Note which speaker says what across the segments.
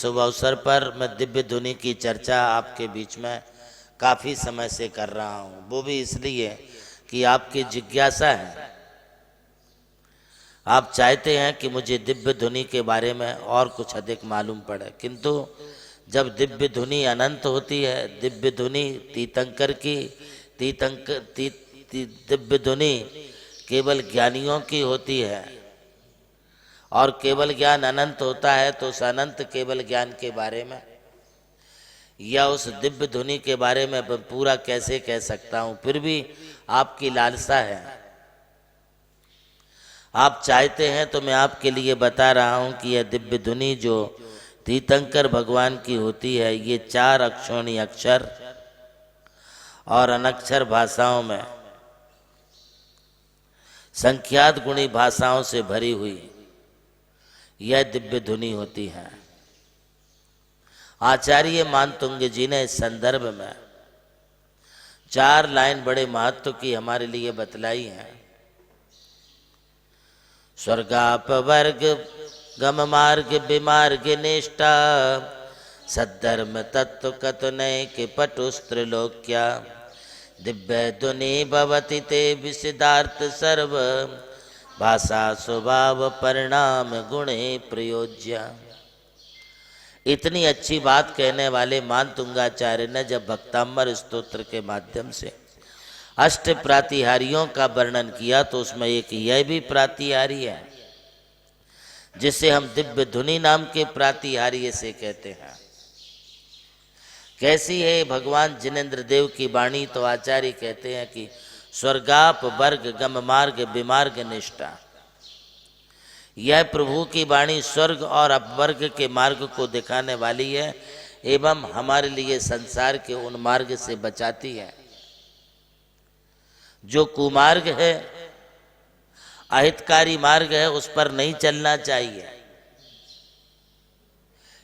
Speaker 1: शुभ अवसर पर मैं दिव्य धुनी की चर्चा आपके बीच में काफ़ी समय से कर रहा हूँ। वो भी इसलिए कि आपकी जिज्ञासा है, आप चाहते हैं कि मुझे दिव्य धुनी के बारे में और कुछ अधिक मालूम पड़े। किंतु जब दिव्य धुनी अनंत होती है, दिव्य धुनी तीर्थंकर की दिव्य धुनी केवल ज्ञानियों की होती है और केवल ज्ञान अनंत होता है, तो उस अनंत केवल ज्ञान के बारे में या उस दिव्य धुनी के बारे में पूरा कैसे कह सकता हूँ। फिर भी आपकी लालसा है, आप चाहते हैं, तो मैं आपके लिए बता रहा हूँ कि यह दिव्य धुनी जो तीर्थंकर भगवान की होती है, ये 4 अक्षोणी अक्षर और अनक्षर भाषाओं में संख्यात गुणी भाषाओं से भरी हुई यह दिव्य धुनी होती है। आचार्य मानतुंग जी ने इस संदर्भ में 4 लाइन बड़े महत्व की हमारे लिए बतलाई हैं। स्वर्गापवर्ग गम मार्ग विमार्ग निष्ठा सद्धर्म तत्व कथनय के पटुस्त्रिलोक्या दिव्य धुनि भवति ते विसिदार्थ सर्व भाषा स्वभाव परिणाम गुणे प्रयोज्य। इतनी अच्छी बात कहने वाले मानतुंगाचार्य ने जब भक्तांबर स्तोत्र के माध्यम से अष्ट प्रातिहारियों का वर्णन किया, तो उसमें एक यह भी प्रातिहारी है जिसे हम दिव्य धुनि नाम के प्रातिहार्य से कहते हैं। कैसी है भगवान जिनेन्द्र देव की वाणी? तो आचार्य कहते हैं कि स्वर्गाप वर्ग गम मार्ग विमार्ग निष्ठा, यह प्रभु की वाणी स्वर्ग और अपवर्ग के मार्ग को दिखाने वाली है एवं हमारे लिए संसार के उन मार्ग से बचाती है जो कुमार्ग है, अहितकारी मार्ग है, उस पर नहीं चलना चाहिए।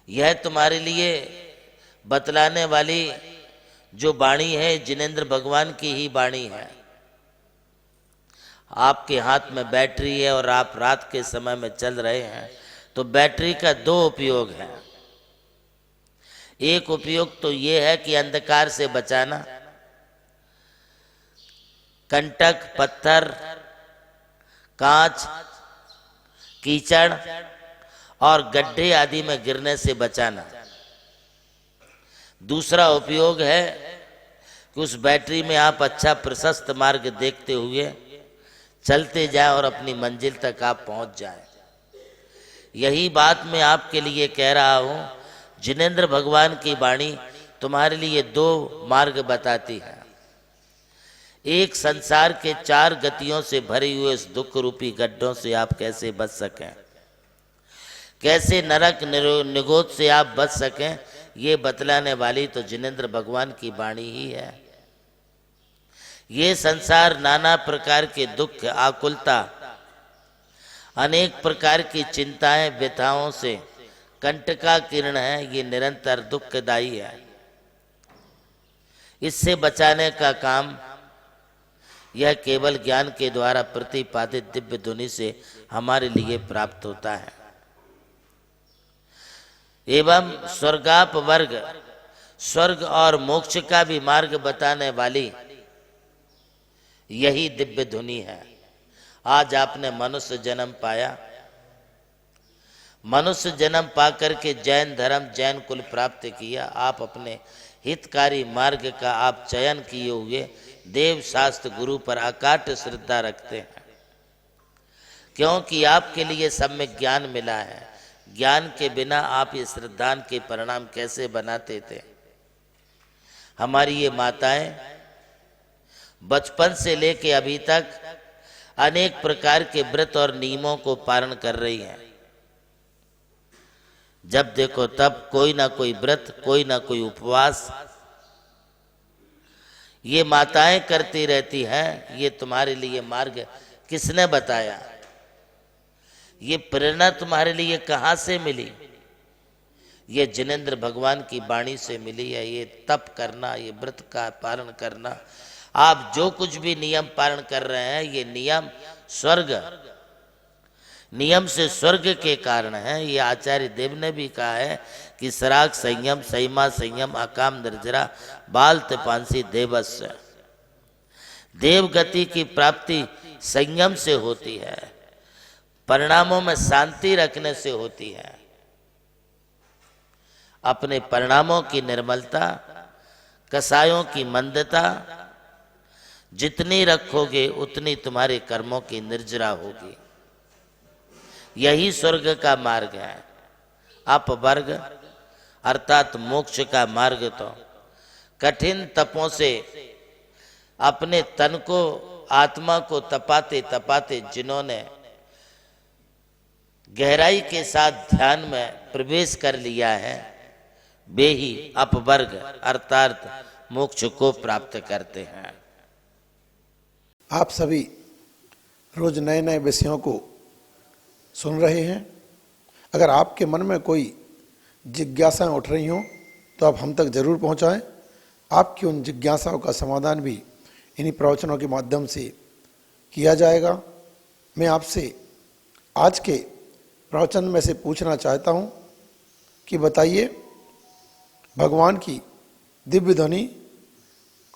Speaker 1: यह तुम्हारे लिए बतलाने वाली जो वाणी है जिनेन्द्र भगवान की ही वाणी है। आपके हाथ में बैटरी है और आप रात के समय में चल रहे हैं, तो बैटरी का 2 उपयोग है। एक उपयोग तो ये है कि अंधकार से बचाना, कंटक, पत्थर, कांच, कीचड़ और गड्ढे आदि में गिरने से बचाना। दूसरा उपयोग है कि उस बैटरी में आप अच्छा प्रशस्त मार्ग देखते हुए चलते जाएं और अपनी मंजिल तक आप पहुंच जाएं। यही बात मैं आपके लिए कह रहा हूं। जिनेन्द्र भगवान की वाणी तुम्हारे लिए 2 मार्ग बताती है। एक, संसार के 4 गतियों से भरे हुए इस दुख रूपी गड्ढों से आप कैसे बच सकें, कैसे नरक निगोद से आप बच सकें, ये बतलाने वाली तो जिनेन्द्र भगवान की वाणी ही है। ये संसार नाना प्रकार के दुख, आकुलता, अनेक प्रकार की चिंताएं, व्यथाओं से कंटका किरण है, ये निरंतर दुखदायी है। इससे बचाने का काम यह केवल ज्ञान के द्वारा प्रतिपादित दिव्य धुनि से हमारे लिए प्राप्त होता है। एवं स्वर्गाप वर्ग, स्वर्ग और मोक्ष का भी मार्ग बताने वाली यही दिव्य धुनि है। आज आपने मनुष्य जन्म पाया, मनुष्य जन्म पाकर के जैन धर्म, जैन कुल प्राप्त किया। आप अपने हितकारी मार्ग का आप चयन किए हुए देव शास्त्र गुरु पर अकाट श्रद्धा रखते हैं, क्योंकि आपके लिए सम्यक ज्ञान मिला है। ज्ञान के बिना आप इस श्रद्धान के परिणाम कैसे बनाते थे? हमारी ये माताएं बचपन से लेके अभी तक अनेक प्रकार के व्रत और नियमों को पालन कर रही हैं। जब देखो तब कोई ना कोई व्रत, कोई ना कोई उपवास ये माताएं करती रहती हैं। ये तुम्हारे लिए मार्ग किसने बताया? ये प्रेरणा तुम्हारे लिए कहाँ से मिली? ये जिनेन्द्र भगवान की वाणी से मिली है। ये तप करना, ये व्रत का पालन करना, आप जो कुछ भी नियम पालन कर रहे हैं, ये नियम स्वर्ग नियम से स्वर्ग के कारण है। ये आचार्य देव ने भी कहा है कि सराग संयम, संयमा संयम, अकाम निर्जरा, बाल तपांसी देवस्य। देव गति की प्राप्ति संयम से होती है, परिणामों में शांति रखने से होती है। अपने परिणामों की निर्मलता, कसायों की मंदता जितनी रखोगे उतनी तुम्हारे कर्मों की निर्जरा होगी। यही स्वर्ग का मार्ग है। अपवर्ग अर्थात मोक्ष का मार्ग तो कठिन तपों से अपने तन को, आत्मा को तपाते तपाते जिन्होंने गहराई के साथ ध्यान में प्रवेश कर लिया है, वे ही अपवर्ग अर्थात मोक्ष को प्राप्त करते हैं।
Speaker 2: आप सभी रोज नए नए विषयों को सुन रहे हैं। अगर आपके मन में कोई जिज्ञासाएं उठ रही हों तो आप हम तक जरूर पहुंचाएं। आपकी उन जिज्ञासाओं का समाधान भी इन्हीं प्रवचनों के माध्यम से किया जाएगा। मैं आपसे आज के प्रवचन में से पूछना चाहता हूं कि बताइए, भगवान की दिव्य ध्वनि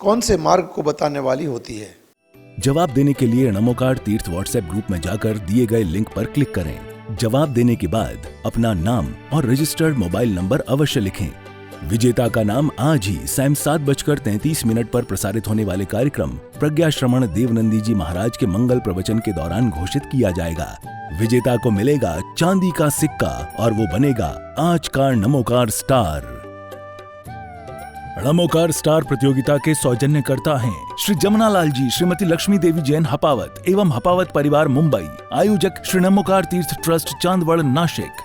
Speaker 2: कौन से मार्ग को बताने वाली होती है?
Speaker 3: जवाब देने के लिए नमोकार तीर्थ व्हाट्सएप ग्रुप में जाकर दिए गए लिंक पर क्लिक करें। जवाब देने के बाद अपना नाम और रजिस्टर्ड मोबाइल नंबर अवश्य लिखें। विजेता का नाम आज ही शाम 7:33 पर प्रसारित होने वाले कार्यक्रम प्रज्ञा श्रवण देवनंदी जी महाराज के मंगल प्रवचन के दौरान घोषित किया जाएगा। विजेता को मिलेगा चांदी का सिक्का और वो बनेगा आज का नमोकार स्टार। नमोकार स्टार प्रतियोगिता के सौजन्यकर्ता हैं श्री जमुनालाल जी, श्रीमती लक्ष्मी देवी जैन हपावत एवं हपावत परिवार मुंबई। आयोजक श्री नमोकार तीर्थ ट्रस्ट चांदवड़ नासिक।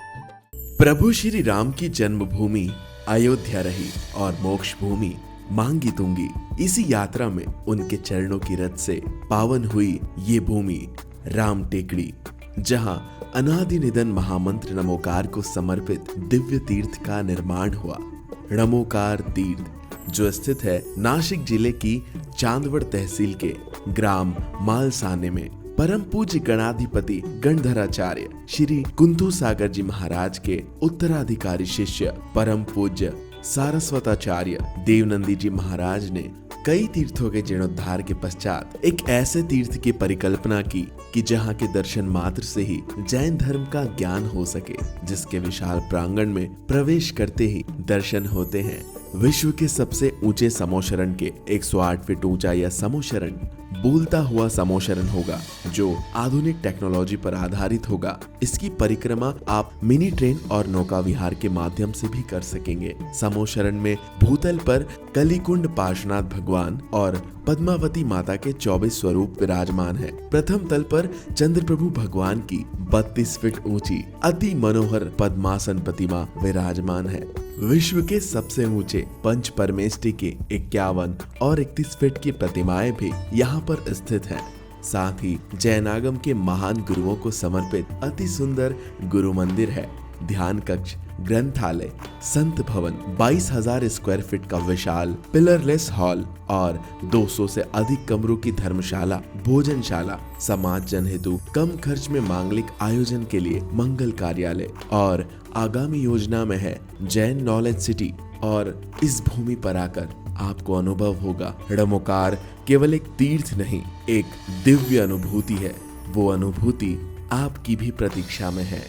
Speaker 4: प्रभु श्री राम की जन्मभूमि अयोध्या रही और मोक्ष भूमि मांगी तुंगी। इसी यात्रा में उनके चरणों की रथ से पावन हुई ये भूमि राम टेकड़ी, जहां अनादि निधन महामंत्र नमोकार को समर्पित दिव्य तीर्थ का निर्माण हुआ। नमोकार तीर्थ जो स्थित है नासिक जिले की चांदवड़ तहसील के ग्राम मालसाने में, परम पूज्य गणाधिपति गणधराचार्य श्री कुंतु सागर जी महाराज के उत्तराधिकारी शिष्य परम पूज्य सारस्वताचार्य देवनंदी जी महाराज ने कई तीर्थों के जीर्णोद्धार के पश्चात एक ऐसे तीर्थ की परिकल्पना की कि जहाँ के दर्शन मात्र से ही जैन धर्म का ज्ञान हो सके, जिसके विशाल प्रांगण में प्रवेश करते ही दर्शन होते हैं विश्व के सबसे ऊंचे समोशरण के 108 फीट ऊंचा यह समोशरण बोलता हुआ समोशरण होगा, जो आधुनिक टेक्नोलॉजी पर आधारित होगा। इसकी परिक्रमा आप मिनी ट्रेन और नौका विहार के माध्यम से भी कर सकेंगे। समोशरण में भूतल पर कलिकुंड पार्श्वनाथ भगवान और पद्मावती माता के 24 स्वरूप विराजमान है। प्रथम तल पर चंद्रप्रभु भगवान की 32 फीट ऊंची अति मनोहर पद्मासन प्रतिमा विराजमान है। विश्व के सबसे ऊंचे पंच परमेष्टि के 51 और 31 फीट की प्रतिमाएं भी यहाँ पर स्थित हैं। साथ ही जैनागम के महान गुरुओं को समर्पित अति सुंदर गुरु मंदिर है। ध्यान कक्ष, ग्रंथालय, संत भवन, 22,000 स्क्वायर फीट का विशाल पिलरलेस हॉल और 200 से अधिक कमरों की धर्मशाला, भोजनशाला, समाज जन हेतु कम खर्च में मांगलिक आयोजन के लिए मंगल कार्यालय और आगामी योजना में है जैन नॉलेज सिटी। और इस भूमि पर आकर आपको अनुभव होगा नमोकार केवल एक तीर्थ नहीं, एक दिव्य अनुभूति है। वो अनुभूति आपकी भी प्रतीक्षा में है।